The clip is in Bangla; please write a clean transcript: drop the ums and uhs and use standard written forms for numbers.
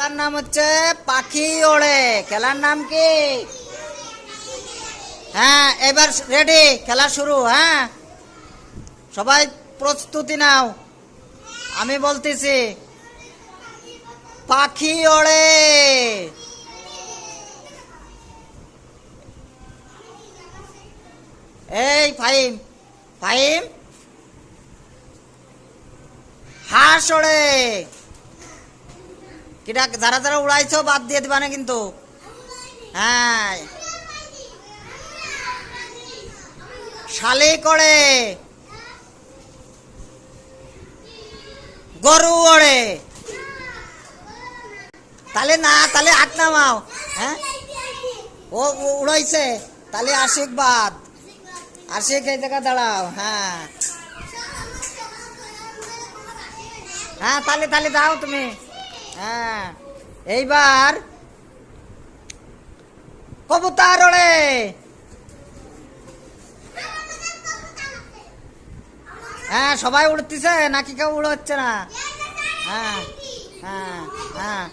খেলার নাম হচ্ছে পাখি ওড়ে। খেলার নাম কি? হ্যাঁ, এবার রেডি, খেলা শুরু। হ্যাঁ, সবাই প্রস্তুতি নাও, আমি বলতেছি। পাখি ওড়ে। এই ফাহিম, ফাহিম, হাঁস ওড়ে। কিটা যারা যারা উড়াইছো বাদ দিয়ে দিবা না কিন্তু। হ্যাঁ, শালিক ওড়ে। গরু ওড়ে। তাহলে না, তাহলে হাত নামাও। হ্যাঁ, ও উড়াইছে, তাহলে আশিক বাদ। আশিক এই জায়গা দাঁড়াও। হ্যাঁ হ্যাঁ, তাহলে তাহলে দাও তুমি। হ্যাঁ, এইবার কবুতর ওড়ে। হ্যাঁ, সবাই উড়তেছে নাকি কেউ উড়োচ্ছে না? হ্যাঁ হ্যাঁ হ্যাঁ,